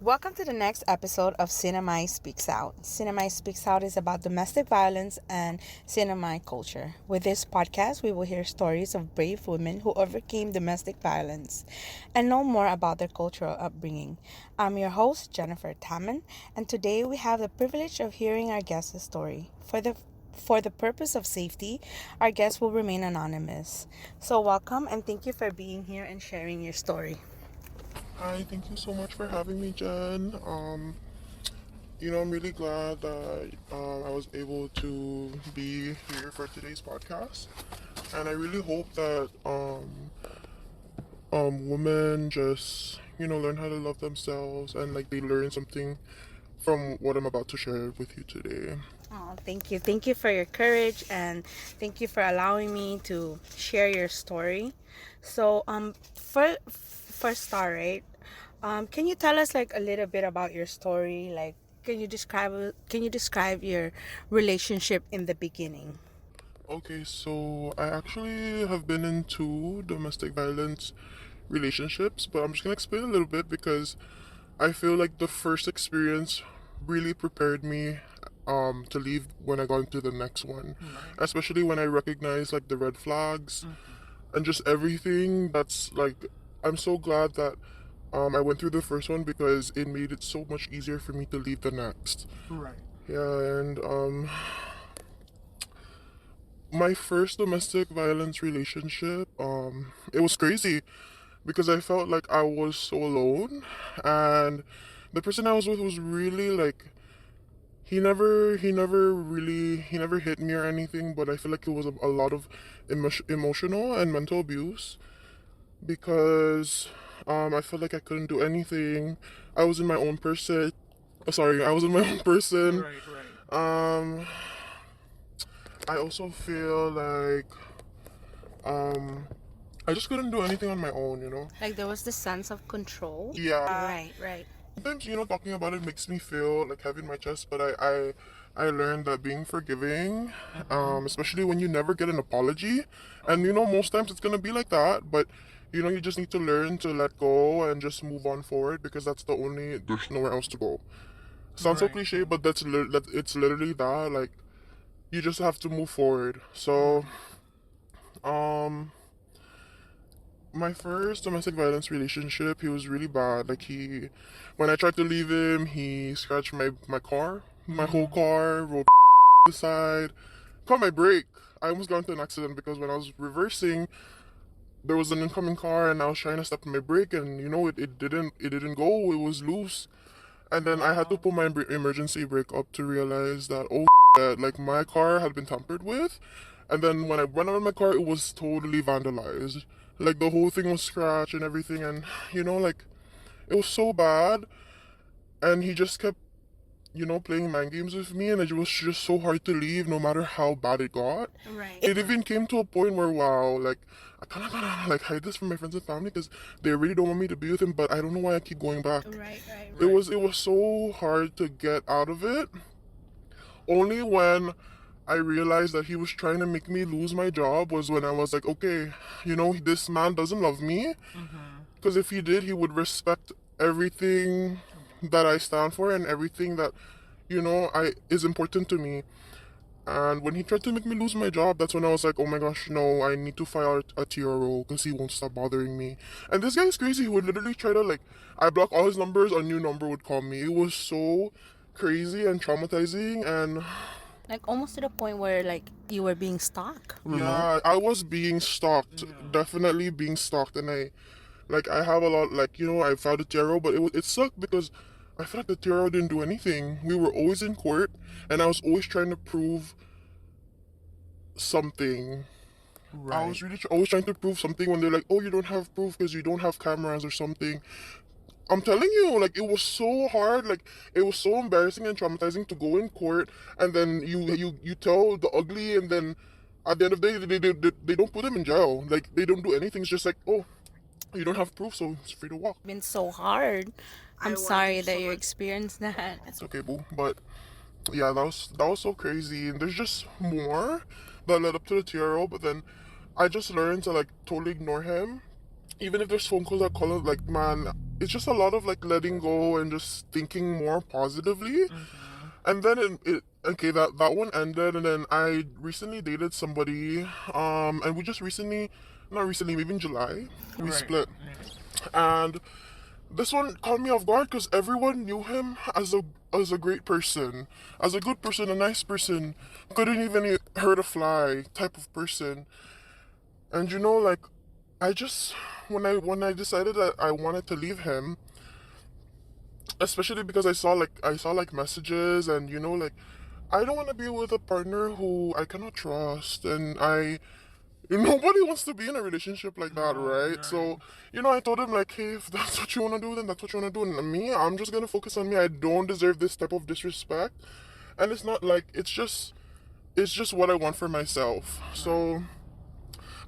Welcome to the next episode of CNMI Speaks Out. CNMI Speaks Out is about domestic violence and CNMI culture. With this podcast, we will hear stories of brave women who overcame domestic violence and know more about their cultural upbringing. I'm your host, Jenn Taman, and today we have the privilege of hearing our guest's story. For the purpose of safety, our guests will remain anonymous. So welcome and thank you for being here and sharing your story. Hi, thank you so much for having me, Jen. I'm really glad that I was able to be here for today's podcast, and I really hope that women just learn how to love themselves and like they learn something from what I'm about to share with you today. Oh, thank you. Thank you for your courage and thank you for allowing me to share your story. So, for start, right? Can you tell us like a little bit about your story? Like, can you describe your relationship in the beginning? Okay, so I actually have been in two domestic violence relationships, but I'm just gonna explain a little bit because I feel like the first experience really prepared me to leave when I got into the next one, especially when I recognized like the red flags and just everything. That's like I'm so glad that I went through the first one because it made it so much easier for me to leave the next. Right. Yeah, and my first domestic violence relationship, it was crazy because I felt like I was so alone, and the person I was with was really like he never hit me or anything, but I feel like it was a lot of emotional and mental abuse because I felt like I couldn't do anything. I was in my own person. Sorry, I was in my own person. Um, I also feel like um, I just couldn't do anything on my own. Like there was the sense of control. Yeah. Right. Sometimes, talking about it makes me feel like heavy in my chest, but I learned that being forgiving, especially when you never get an apology, and most times it's gonna be like that, but you just need to learn to let go and just move on forward because there's nowhere else to go. Sounds so cliche, but it's literally that. Like you just have to move forward. So, um, my first domestic violence relationship, he was really bad. When I tried to leave him, he scratched my car, my whole car, rolled the side, caught my brake. I almost got into an accident because when I was reversing, there was an incoming car and I was trying to step on my brake, and it didn't go. It was loose, and then I had to pull my emergency brake up to realize that that like my car had been tampered with, and then when I went out of my car, it was totally vandalized. Like the whole thing was scratched and everything, and like it was so bad. And he just kept, playing mind games with me, and it was just so hard to leave, no matter how bad it got. Right. It even came to a point where, wow, like I kind of gotta like hide this from my friends and family because they really don't want me to be with him, but I don't know why I keep going back. Right. It was so hard to get out of it. Only when I realized that he was trying to make me lose my job was when I was like, okay, this man doesn't love me. Because if he did, he would respect everything that I stand for and everything that, I is important to me. And when he tried to make me lose my job, that's when I was like, oh my gosh, no, I need to file a TRO because he won't stop bothering me. And this guy is crazy. He would literally try to, like, I block all his numbers, a new number would call me. It was so crazy and traumatizing. And Like almost to the point where like you were being stalked. yeah, I was being stalked, definitely being stalked. And I have a lot, like, I filed a TRO, but it sucked because I felt like the TRO didn't do anything. We were always in court, and I was always trying to prove something. I was really always trying to prove something when they're like, oh, you don't have proof because you don't have cameras or something. I'm telling you, like, it was so hard. Like, it was so embarrassing and traumatizing to go in court, and then you tell the ugly, and then at the end of the day, they don't put them in jail. Like, they don't do anything. It's just like, oh, you don't have proof, so it's free to walk. Been so hard. I'm sorry that you experienced that. It's okay, boo. But yeah, that was so crazy, and there's just more that led up to the TRO. But then I just learned to like totally ignore him. even if there's phone calls that call it, like, man, it's just a lot of like letting go and just thinking more positively. And then okay, that one ended, and then I recently dated somebody, and we just recently, not recently, maybe in July, we split. And this one caught me off guard because everyone knew him as a great person, as a good person, a nice person, couldn't even hurt a fly type of person. And like, I just, when I decided that I wanted to leave him, especially because I saw like messages, and like, I don't want to be with a partner who I cannot trust, and nobody wants to be in a relationship like that, right? So, I told him, like, hey, if that's what you want to do, then that's what you want to do. And me, I'm just going to focus on me. I don't deserve this type of disrespect. And it's not like, it's just what I want for myself. So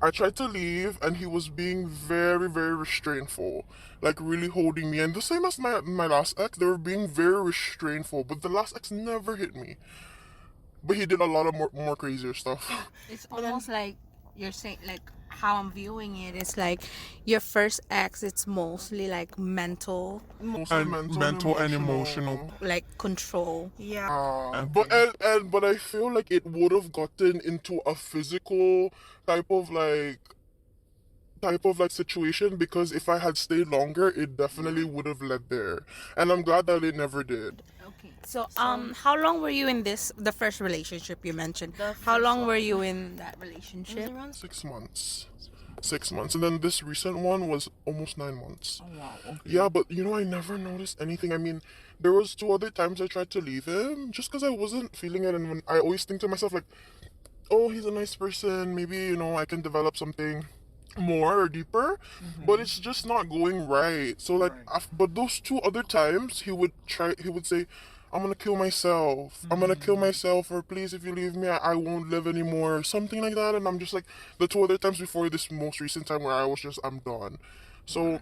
I tried to leave, and he was being very, very restraintful, like really holding me. And the same as my last ex, they were being very restraintful. But the last ex never hit me. But he did a lot of more crazier stuff. It's almost like you're saying, like, how I'm viewing it is like your first ex, it's mostly like mental, Mostly mental and emotional. like control. Yeah. But I feel like it would have gotten into a physical type of like situation, because if I had stayed longer, it definitely would have led there. And I'm glad that it never did. Okay. So how long were you in the first relationship you mentioned? How long were you in that relationship? 6 months. 6 months. And then this recent one was almost 9 months. Oh, wow. Okay. Yeah, but I never noticed anything. I mean, there was 2 other times I tried to leave him just because I wasn't feeling it. And when I always think to myself, like, oh, he's a nice person, maybe I can develop something more or deeper, but it's just not going right. So like, but those 2 other times he would say, I'm gonna kill myself, I'm gonna kill myself, or please, if you leave me, I won't live anymore, something like that. And I'm just like, the 2 other times before this most recent time where I was just, I'm done. So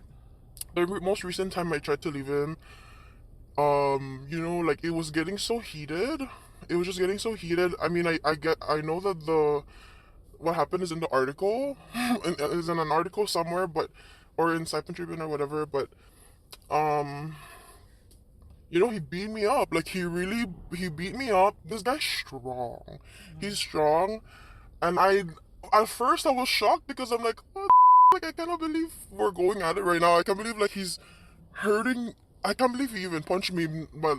the most recent time I tried to leave him, like, it was getting so heated. It was just getting so heated. I mean, I know that what happened is in the article, is in an article somewhere, or in Saipan Tribune or whatever, but, he beat me up. Like, he beat me up. This guy's strong. He's strong. And at first I was shocked, because I'm like, what like, I cannot believe we're going at it right now. I can't believe, like, he's hurting. I can't believe he even punched me, but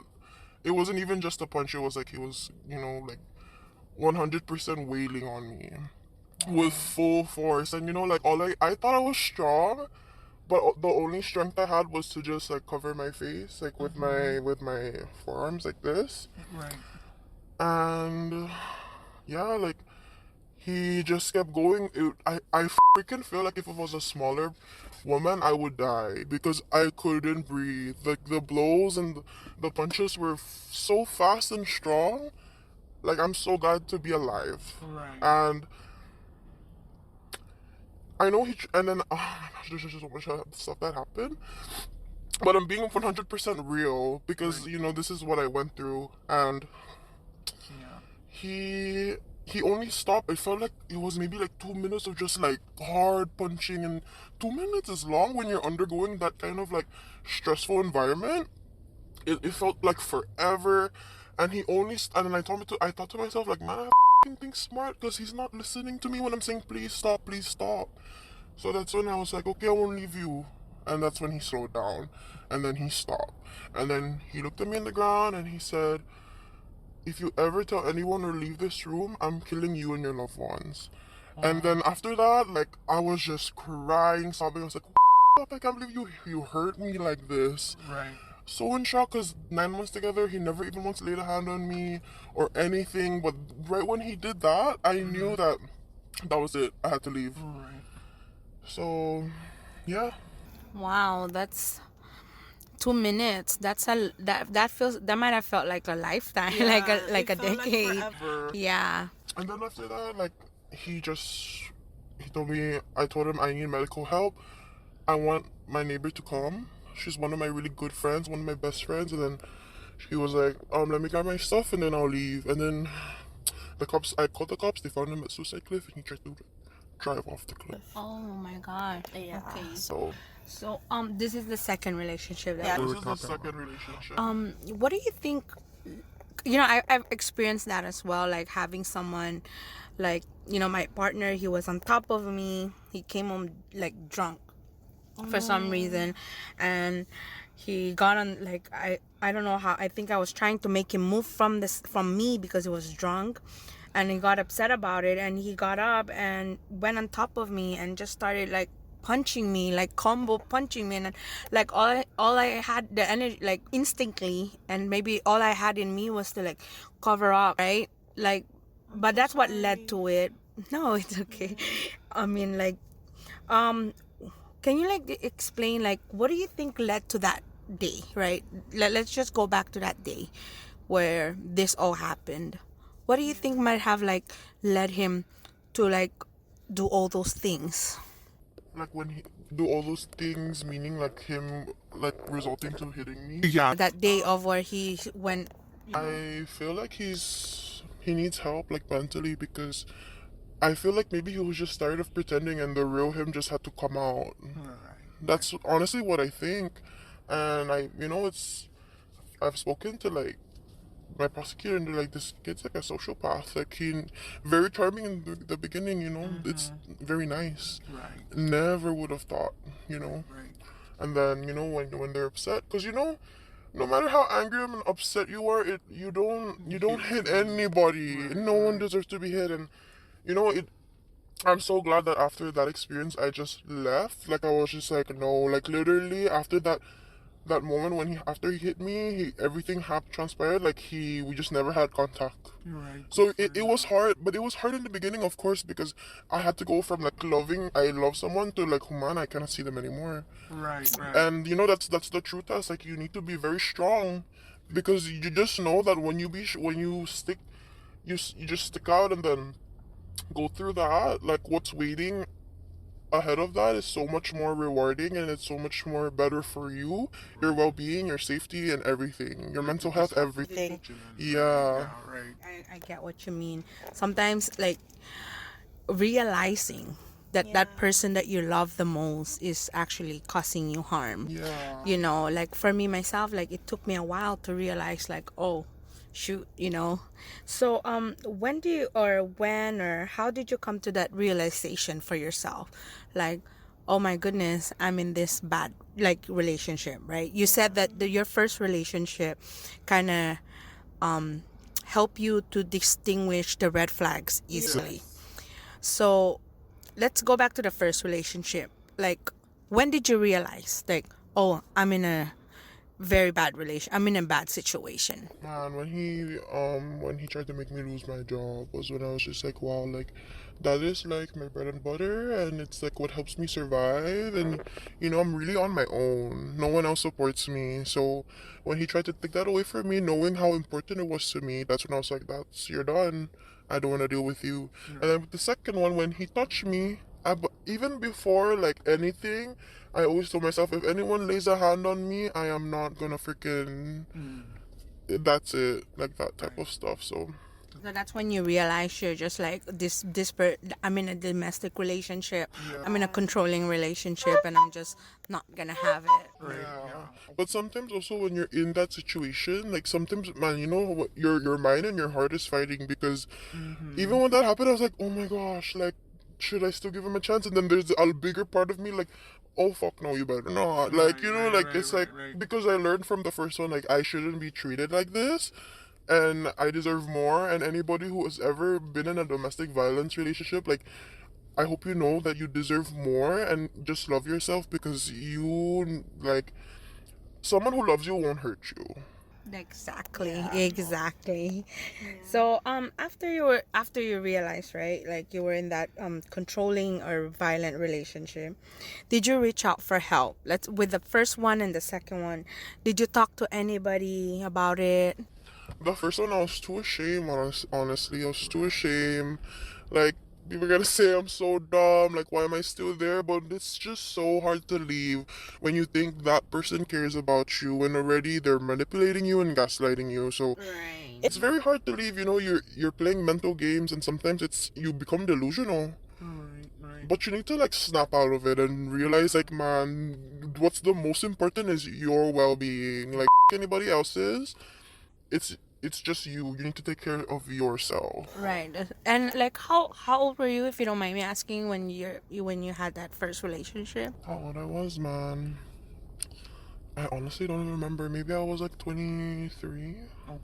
it wasn't even just a punch. It was like, he was, like, 100% wailing on me with full force. And like, I thought I was strong, but the only strength I had was to just like cover my face, like with my forearms like this. Right. And yeah, like, he just kept going. I freaking feel like if it was a smaller woman, I would die, because I couldn't breathe. Like, the blows and the punches were so fast and strong. Like, I'm so glad to be alive. Right. And I know and then, oh my gosh, there's just so much stuff that happened. But I'm being 100% real, because, this is what I went through. And he only stopped. It felt like it was maybe like 2 minutes of just like hard punching. And 2 minutes is long when you're undergoing that kind of like stressful environment. It felt like forever. And and then I thought to myself, like, man, I think smart, because he's not listening to me when I'm saying, please stop, please stop. So that's when I was like, okay, I won't leave you. And that's when he slowed down, and then he stopped. And then he looked at me on the ground, and he said, if you ever tell anyone or leave this room, I'm killing you and your loved ones. And then after that, like, I was just crying, sobbing. I was like, what? I can't believe you hurt me like this. Right. So in shock, because 9 months together, he never even once laid a hand on me or anything. But right when he did that, I knew that was it. I had to leave. Right. So, yeah. Wow, that's 2 minutes. That might have felt like a lifetime, Yeah, like a decade. Like forever. Yeah. And then after that, like, he told me, I told him I need medical help. I want my neighbor to come. She's one of my really good friends, one of my best friends. And then he was like, let me grab my stuff and then I'll leave. And then I called the cops. They found him at Suicide Cliff, and he tried to drive off the cliff. Oh my gosh. Yeah. Okay. So So this is the second relationship that Yeah. we this were is the talking second relationship. about. What do you think? You know, I've experienced that as well. Like having someone, like, you know, my partner, he was on top of me. He came home like drunk for some reason, and he got on, like, I don't know how. I think I was trying to make him move from me because he was drunk, and he got upset about it, and he got up and went on top of me and just started like punching me, like combo punching me, and like all I had the energy, like instinctively, and maybe all I had in me was to like cover up, right? Like, but that's what led to it. No, it's okay. I mean, like, um can you like explain, like, what do you think led to that day, right? Let's just go back to that day where this all happened. What do you think might have like led him to like do all those things? Like when he do all those things, meaning like him, like resulting to hitting me. Yeah. That day of where he went. I feel like he needs help, like mentally, because I feel like maybe he was just tired of pretending and the real him just had to come out. That's honestly what I think. And I've spoken to like my prosecutor, and they're like, this kid's like a sociopath. Like, he very charming in the beginning, it's very nice. Right. Never would have thought, Right. And then, when they're upset, because no matter how angry and upset you are, you don't hit anybody. No one deserves to be hit. And I'm so glad that after that experience I just left. Like, I was just like, no, like literally after that moment when after he hit me, everything had transpired. Like, we just never had contact. Right. So it was hard, but it was hard in the beginning, of course, because I had to go from like I love someone to like, man, I cannot see them anymore. Right. Right. And that's the truth. That's like, you need to be very strong, because you just know that when you stick, you just stick out and then go through that. Like, what's waiting ahead of that is so much more rewarding, and it's so much more better for you, your well-being, your safety, and everything, your mental health, everything. Yeah. Right. I get what you mean. Sometimes, like, realizing that that person that you love the most is actually causing you harm. Yeah. You know, like for me myself, like it took me a while to realize, like, oh shoot, so when or how did you come to that realization for yourself, like, oh my goodness, I'm in this bad like relationship, right? You said that your first relationship kind of help you to distinguish the red flags easily. So let's go back to the first relationship. Like, when did you realize, like, oh, I'm in a very bad I'm in a bad situation? Man, when he tried to make me lose my job was when I was just like, wow, like, that is like my bread and butter, and it's like what helps me survive, and I'm really on my own. No one else supports me. So when he tried to take that away from me, knowing how important it was to me, that's when I was like, you're done. I don't want to deal with you. And then with the second one, when he touched me, even before like anything, I always told myself, if anyone lays a hand on me, I am not gonna freaking. That's it, like that type of stuff. So that's when you realize you're just like I'm in a domestic relationship. I'm in a controlling relationship, and I'm just not gonna have it. yeah. But sometimes also when you're in that situation, like sometimes, man, what your mind and your heart is fighting, because even when that happened, I was like, oh my gosh, like, should I still give him a chance? And then there's a bigger part of me like, oh fuck no, you better not. Like, because I learned from the first one, like, I shouldn't be treated like this, and I deserve more. And anybody who has ever been in a domestic violence relationship, like, I hope you know that you deserve more, and just love yourself, because like, someone who loves you won't hurt you. Exactly. So after you realized, right, like you were in that controlling or violent relationship, did you reach out for help? With the first one and the second one, did you talk to anybody about it? The first one, I was too ashamed, honestly. I was too ashamed. Like, people are gonna say I'm so dumb, like, why am I still there? But it's just so hard to leave when you think that person cares about you, when already they're manipulating you and gaslighting you. So Right. it's very hard to leave. You're playing mental games, and sometimes you become delusional. Right. But you need to like snap out of it and realize like, man, what's the most important is your well-being. Like anybody else's, it's just you. You need to take care of yourself. Right. And like how old were you, if you don't mind me asking, when you had that first relationship? How old I was, man? I honestly don't even remember. Maybe I was like 23. Okay.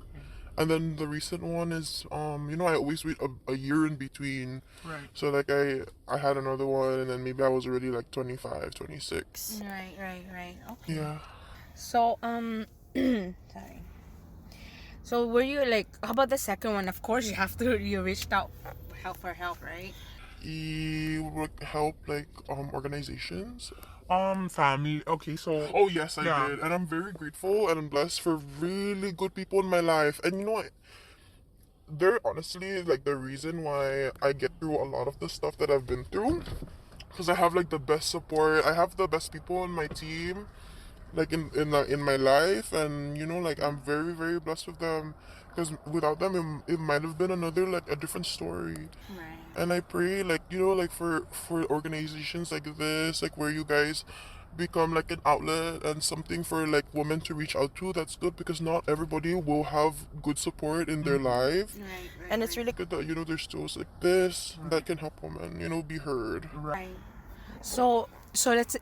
And then the recent one is, I always wait a year in between. Right. So like I had another one, and then maybe I was already like 25, 26. Right. Okay. Yeah. So sorry. So were you like, how about the second one? Of course you reached out for help, right? You would help like organizations. Family. Okay, so. Oh yes, I Yeah. did, and I'm very grateful and I'm blessed for really good people in my life. And you know what? They're honestly like the reason why I get through a lot of the stuff that I've been through, because I have like the best support. I have the best people on my team, like in my life, and like I'm very very blessed with them. Because without them, it might have been another like a different story. Right. And I pray like like for organizations like this, like where you guys become like an outlet and something for like women to reach out to. That's good, because not everybody will have good support in their life. Right. And it's really Good that there's tools like this that can help women be heard. right. So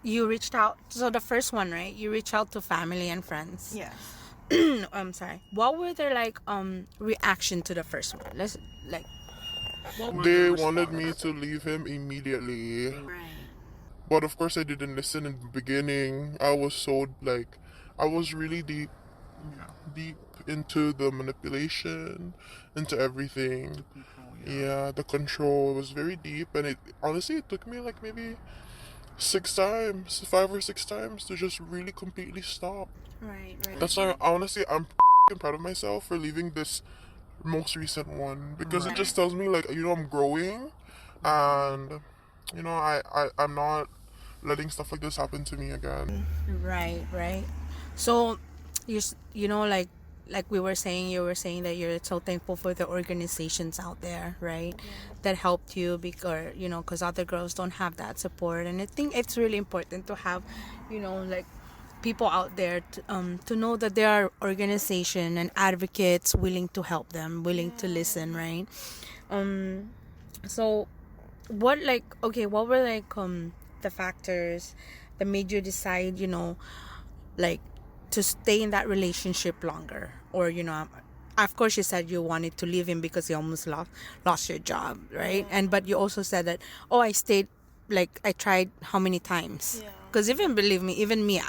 you reached out. So the first one, right? You reached out to family and friends. Yes. I'm sorry. What were their like reaction to the first one? Let's like. What were They their wanted response? me to leave him immediately. Right. But of course I didn't listen in the beginning. I was so like I was really deep into the manipulation, into everything. Yeah, the control was very deep, and it honestly it took me like maybe 5 or 6 times to just really completely stop. Right. That's why honestly I'm proud of myself for leaving this most recent one, because it just tells me like I'm growing, and I'm not letting stuff like this happen to me again. Right. So, like we were saying, you were saying that you're so thankful for the organizations out there, right? That helped you because other girls don't have that support, and I think it's really important to have, like people out there to know that there are organization and advocates willing to help them, willing to listen, right? So what were like the factors that made you decide like to stay in that relationship longer, or of course you said you wanted to leave him because you almost lost your job, right? But you also said that I stayed, like I tried how many times, because even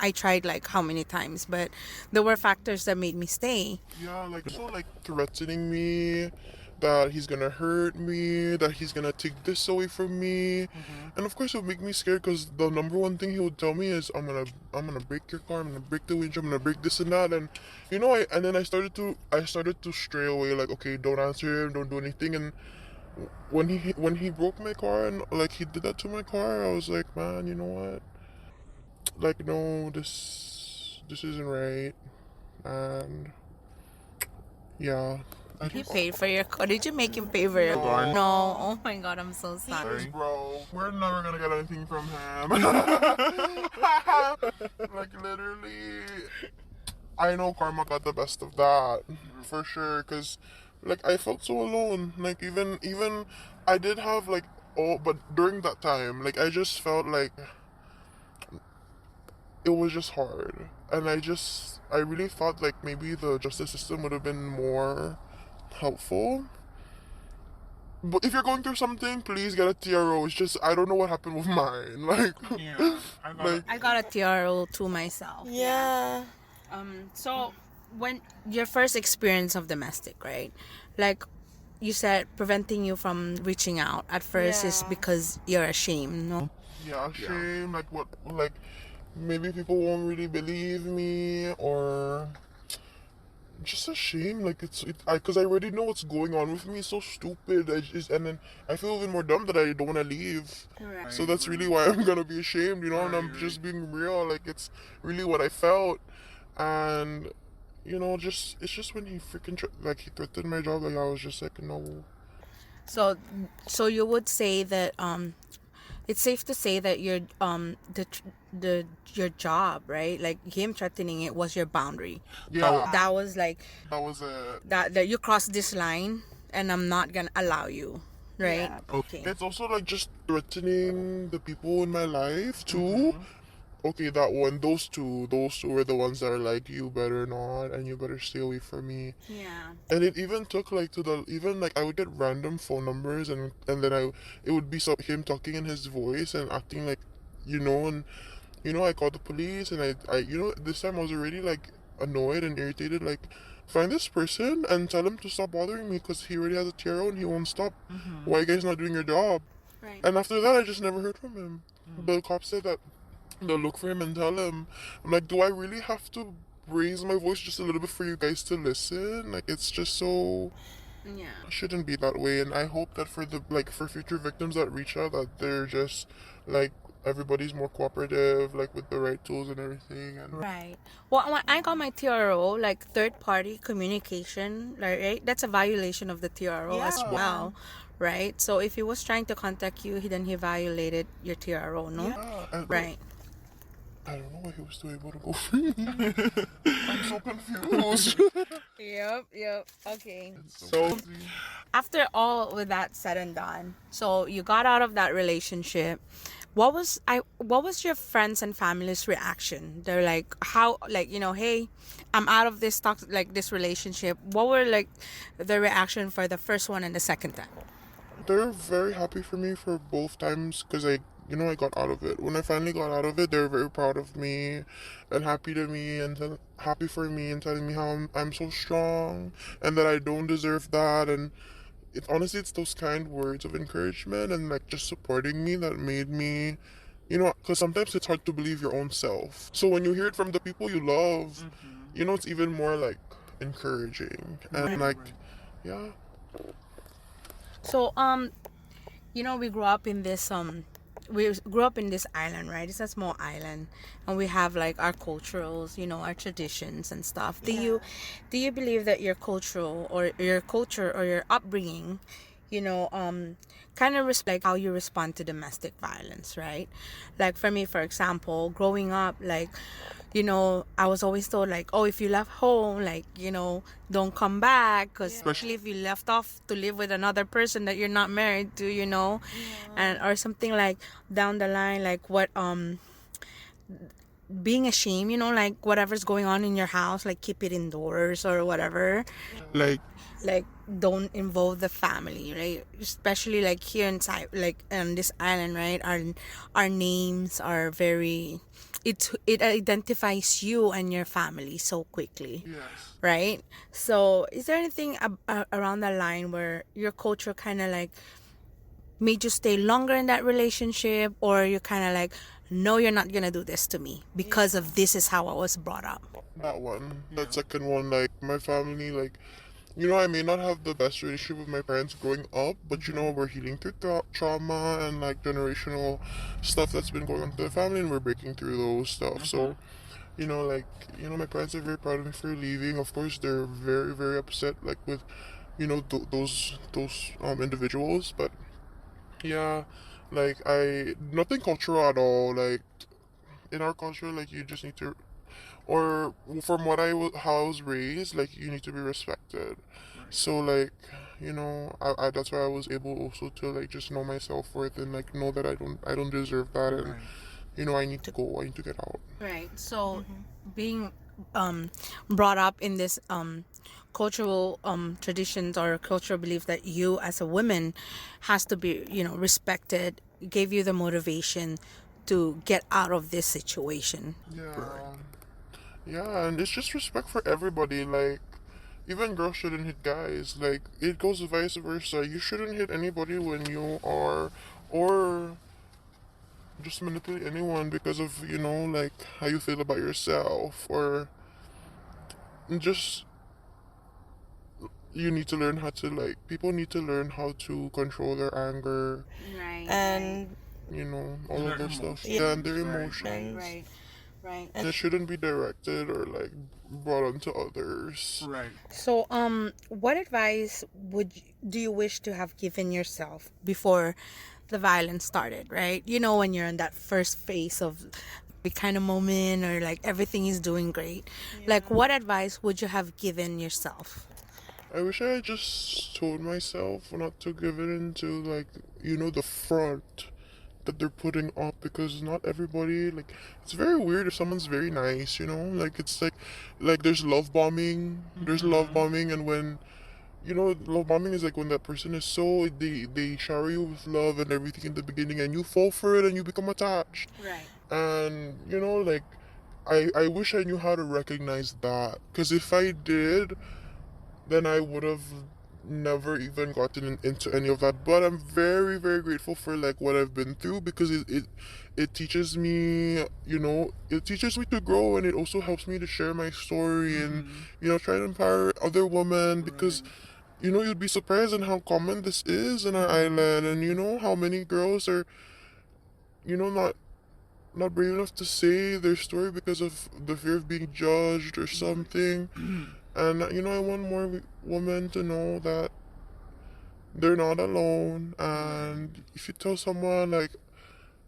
I tried like how many times, but there were factors that made me stay. Yeah, like so like threatening me that he's gonna hurt me, that he's gonna take this away from me, and of course it would make me scared, because the number one thing he would tell me is I'm gonna break your car, I'm gonna break the windshield, I'm gonna break this and that, and and then I started to stray away, like okay, don't answer him, don't do anything, and when he broke my car and like he did that to my car, I was like, man, you know what? Like no, this isn't right, and yeah. He paid for your car. Did you make him pay for your car? No. Oh my god, I'm so sorry. Bro, we're never gonna get anything from him. Like literally, I know karma got the best of that for sure. Cause like I felt so alone. Like even I did have like but during that time, like I just felt like it was just hard, and I really thought like maybe the justice system would have been more helpful. But if you're going through something, please get a TRO. It's just I don't know what happened with mine. Like I got a TRO too myself. Yeah. So when your first experience of domestic, right? Like you said, preventing you from reaching out at first is because you're ashamed, no? yeah, shame. Like what? Like maybe people won't really believe me, or just a shame. Like because I already know what's going on with me. It's so stupid. And then I feel even more dumb that I don't want to leave. Right. So that's really why I'm gonna be ashamed, and I'm just being real. Like it's really what I felt, and it's just when he freaking like he threatened my job, like I was just like no. So you would say that it's safe to say that your job, right? Like him threatening it was your boundary. Yeah. That was like That was it. that you crossed this line, and I'm not gonna allow you, right? Yeah. Okay. It's also like just threatening the people in my life too. Okay, that one, those two were the ones that are like, you better not, and you better stay away from me. Yeah. And it even took like to the even like I would get random phone numbers, and then it would be him talking in his voice and acting like, and I called the police, and I this time I was already like annoyed and irritated, like, find this person and tell him to stop bothering me because he already has a TRO and he won't stop. Why you guys not doing your job? Right. And after that, I just never heard from him. The cop said that they'll look for him and tell him. I'm like, do I really have to raise my voice just a little bit for you guys to listen? Like, it's just so. Yeah. It shouldn't be that way. And I hope that for future victims that reach out, that they're just like, everybody's more cooperative, like with the right tools and everything. And Right. Well, when I got my TRO, like third party communication, like, right? That's a violation of the TRO as Yeah. well, right? So if he was trying to contact you, then he violated your TRO, no? yeah, and Right. I don't know why he was still able to go free. I'm so confused. Yep. Okay. So After all with that said and done, so you got out of that relationship. What was your friends and family's reaction? They're like, how, like, hey, I'm out of this this relationship. What were like the reaction for the first one and the second time? They're very happy for me for both times because I got out of it. When I finally got out of it, they're very proud of me and happy to me and happy for me and telling me how I'm so strong and that I don't deserve that. And honestly, it's those kind words of encouragement and like just supporting me that made me, because sometimes it's hard to believe your own self. So when you hear it from the people you love, it's even more like encouraging and like, yeah. So we grew up in this island, right? It's a small island, and we have like our cultures, our traditions and stuff. Do you believe that your culture or your upbringing, kind of respect how you respond to domestic violence, right? Like for me, for example, growing up, like, I was always told like, oh, if you left home, like, don't come back, because especially if you left off to live with another person that you're not married to, and or something like down the line, like what being ashamed, like whatever's going on in your house, like keep it indoors or whatever, like don't involve the family, right? Especially like here inside, like on this island, right? Our names are very, it identifies you and your family so quickly. Yes. Right? So is there anything around the line where your culture kind of like made you stay longer in that relationship, or you're kind of like, no, you're not gonna do this to me because of this is how I was brought up? That one. That second one, like my family, like, I may not have the best relationship with my parents growing up, but we're healing through trauma and like generational stuff that's been going on to the family, and we're breaking through those stuff. So, my parents are very proud of me for leaving. Of course, they're very, very upset, like with, those individuals. But yeah, like nothing cultural at all. Like in our culture, like you just need to, or from how I was raised, like you need to be respected. So like, I that's why I was able also to like just know my self-worth and like know that I don't deserve that, and I need to go. I need to get out. Right. So being brought up in this cultural traditions or cultural belief that you as a woman has to be, respected, gave you the motivation to get out of this situation. Yeah. Yeah, and it's just respect for everybody. Like, even girls shouldn't hit guys. Like, it goes vice versa. You shouldn't hit anybody when you are, or just manipulate anyone because of, like, how you feel about yourself. Or just, you need to learn how to, like, people need to learn how to control their anger, Right. And all Their of those stuff. emotions. Yeah, and their Right. emotions. Right. And it shouldn't be directed or, like, brought onto others. right. So, what advice do you wish to have given yourself before the violence started, right? You know, when you're in that first phase of the kind of moment or like everything is doing great. Like, what advice would you have given yourself? I wish I had just told myself not to give it into, like, the front that they're putting up, because not everybody, like, it's very weird if someone's very nice, like, it's like there's love bombing. There's love bombing, and when love bombing is like when that person is so, they shower you with love and everything in the beginning, and you fall for it and you become attached. Right. And like, I wish I knew how to recognize that, because if I did, then I would have never even gotten into any of that. But I'm very, very grateful for, like, what I've been through, because it teaches me, it teaches me to grow, and it also helps me to share my story and try to empower other women, because you'd be surprised in how common this is in our island, and how many girls are not brave enough to say their story because of the fear of being judged or something. And I want more women to know that they're not alone, and if you tell someone, like,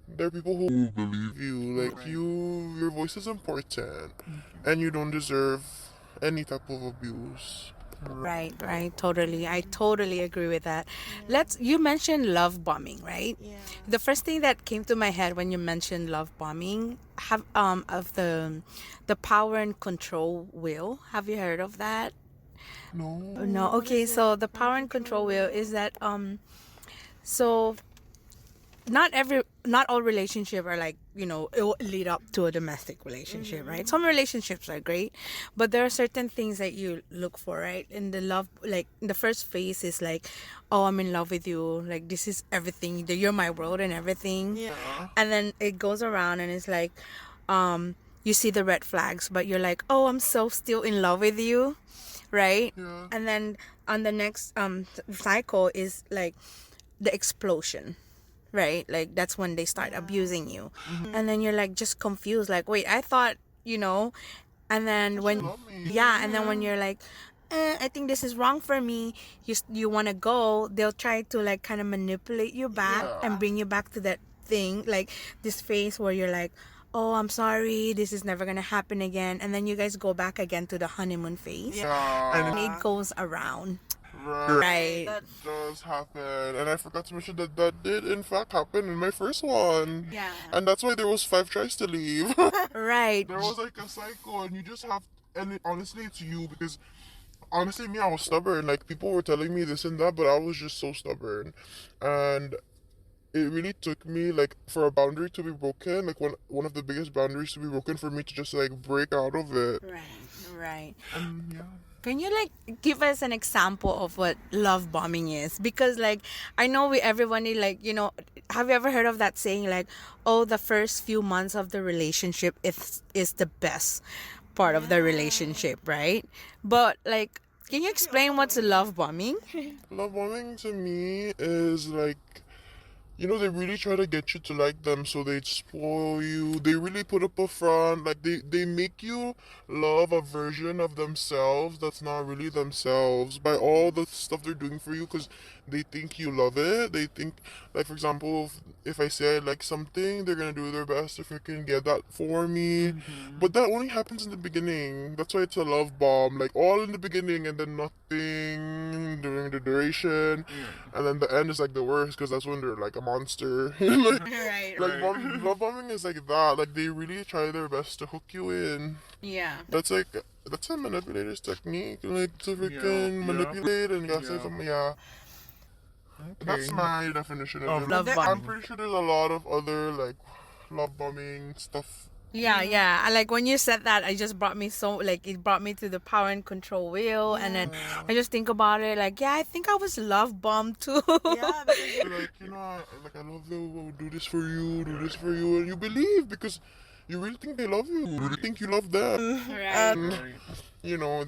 there are people who believe you, like, your voice is important, and you don't deserve any type of abuse. Right, right, totally. I totally agree with that. You mentioned love bombing, right? Yeah. The first thing that came to my head when you mentioned love bombing have of the power and control wheel. Have you heard of that? No. No. Okay, so the power and control wheel is that so not all relationships are like, it will lead up to a domestic relationship, right? Some relationships are great, but there are certain things that you look for, right? In the love, like, the first phase is like, oh, I'm in love with you, like, this is everything, you're my world and everything. Yeah. And then it goes around and it's like, you see the red flags, but you're like, oh, I'm so still in love with you, right? Yeah. And then on the next cycle is like the explosion, right? Like, that's when they start abusing you. And then you're like just confused, like, wait, I thought, and then when love me. yeah, and then when you're like, I think this is wrong for me, you want to go, they'll try to, like, kind of manipulate you back and bring you back to that thing, like this phase where you're like, oh, I'm sorry, this is never gonna happen again, and then you guys go back again to the honeymoon phase. Yeah. And it goes around. Right. That Does happen, and I forgot to mention that did in fact happen in my first one. Yeah. And that's why there was 5 tries to leave. Right. There was like a cycle, and you just have, and honestly, it's you, because honestly, me, I was stubborn. Like, people were telling me this and that, but I was just so stubborn, and it really took me, like, for a boundary to be broken, like, one of the biggest boundaries to be broken, for me to just, like, break out of it. Right. Yeah. Can you, like, give us an example of what love bombing is? Because, like, I know everyone, like, have you ever heard of that saying, like, oh, the first few months of the relationship is the best part of the relationship, right? But, like, can you explain what's love bombing? Love bombing to me is like, they really try to get you to like them, so they spoil you. They really put up a front. Like, they make you love a version of themselves that's not really themselves by all the stuff they're doing for you, because they think you love it. They think, like, for example, if I say I like something, they're gonna do their best if they can get that for me. But that only happens in the beginning. That's why it's a love bomb. Like, all in the beginning, and then nothing during the duration. And then the end is like the worst, because that's when they're like a monster. Right. Love bombing is like that. Like, they really try their best to hook you in. Yeah. That's a manipulator's technique, like, to freaking manipulate and gaslight them. Yeah. That's my definition of it. love I'm bombing. pretty sure there's a lot of other, like, love bombing stuff. Yeah. Like, when you said that, it brought me to the power and control wheel, and then I just think about it, like, yeah, I think I was love bombed too. yeah, because You're like, I love them, I'll do this for you, and you believe, because you really think they love you, you really think you love them. Right. And,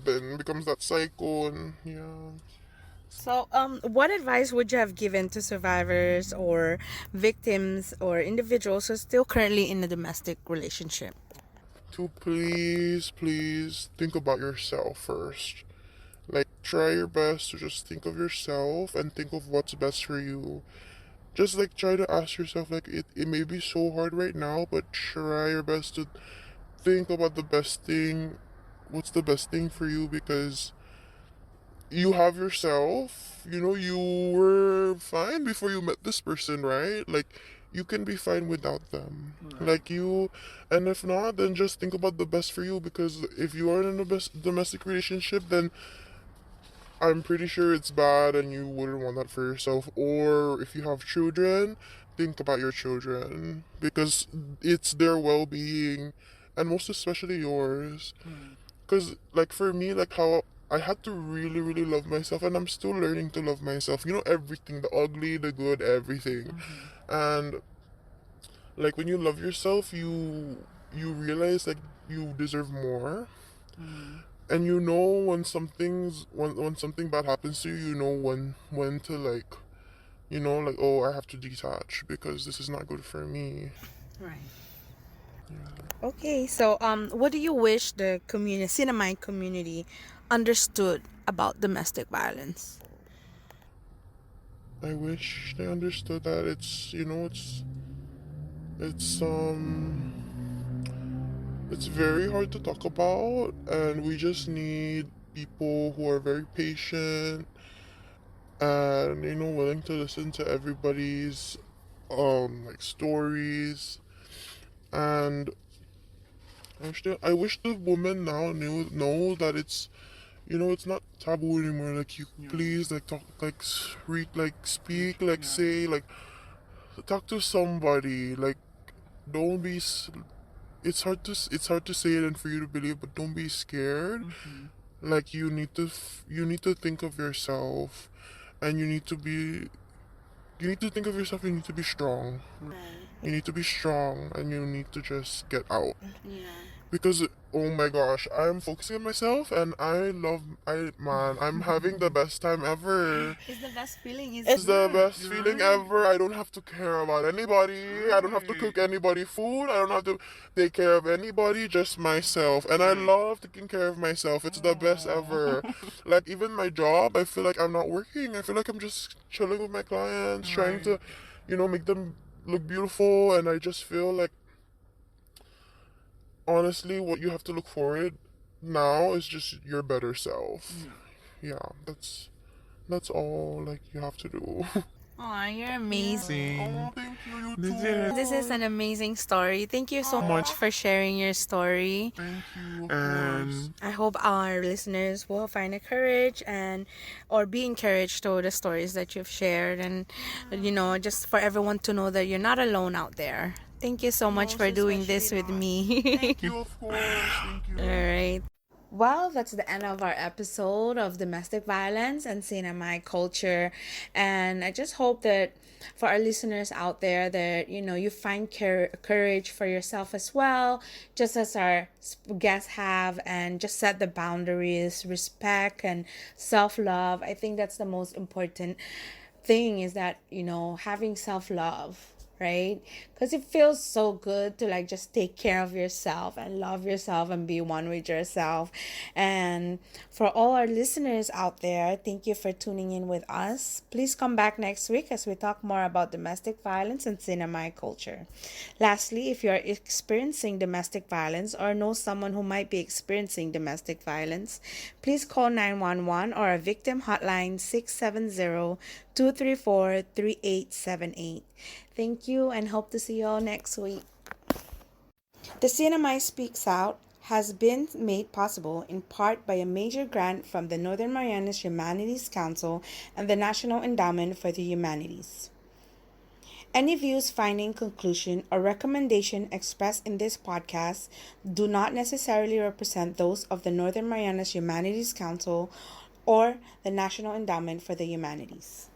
then it becomes that cycle, and So, what advice would you have given to survivors or victims or individuals who are still currently in a domestic relationship? to please think about yourself first. Like, try your best to just think of yourself and think of what's best for you. just like try to ask yourself, like, it may be so hard right now, but try your best to think about the best thing. What's the best thing for you? Because you have yourself, you were fine before you met this person, right? Like, you can be fine without them. Like, and if not, then just think about the best for you, because if you are in a best domestic relationship, then I'm pretty sure it's bad and you wouldn't want that for yourself. Or if you have children, think about your children, because it's their well-being, and most especially yours. Because, like, for me, like, how I had to really, really love myself, and I'm still learning to love myself. Everything, the ugly, the good, everything. And, like, when you love yourself, you realize, like, you deserve more. And when something bad happens to you, when to, like, like, oh, I have to detach because this is not good for me. Right. Okay, so what do you wish the CNMI community understood about domestic violence? I wish they understood that it's it's very hard to talk about, and we just need people who are very patient and willing to listen to everybody's like stories. And I wish the women now know that it's not taboo anymore. Like, you please, like, talk, like, read, like, speak, like, say, like, talk to somebody. Like, don't be it's hard to say it and for you to believe, but don't be scared. Like, you need to think of yourself, and you need to think of yourself. You need to be strong. You need to be strong, and you need to just get out. Because, oh my gosh, I'm focusing on myself, and I'm having the best time ever. It's the best feeling, It's the best feeling ever. I don't have to care about anybody. I don't have to cook anybody food. I don't have to take care of anybody, just myself. And I love taking care of myself. It's the best ever. Like, even my job, I feel like I'm not working. I feel like I'm just chilling with my clients, trying to, make them look beautiful. And I just feel like, honestly, what you have to look forward now is just your better self. Yeah, that's all, like, you have to do. Aw, you're amazing. Oh, thank you, you This too. is- This is an amazing story. Thank you so much for sharing your story. Thank you. Of And course. I hope our listeners will find the courage or be encouraged to the stories that you've shared, and just for everyone to know that you're not alone out there. Thank you so much for doing this with me. Thank you, of course. Thank you. All right. Well, that's the end of our episode of domestic violence and CNMI culture. And I just hope that for our listeners out there that, you find courage for yourself as well, just as our guests have, and just set the boundaries, respect, and self-love. I think that's the most important thing, is that, having self-love, right? Because it feels so good to, like, just take care of yourself and love yourself and be one with yourself. And for all our listeners out there, thank you for tuning in with us. Please come back next week as we talk more about domestic violence and cinema culture. Lastly, if you are experiencing domestic violence or know someone who might be experiencing domestic violence, please call 911 or a victim hotline 670-234-3878. Thank you, and hope to see you all next week. The CNMI Speaks Out has been made possible in part by a major grant from the Northern Marianas Humanities Council and the National Endowment for the Humanities. Any views, finding, conclusion, or recommendation expressed in this podcast do not necessarily represent those of the Northern Marianas Humanities Council or the National Endowment for the Humanities.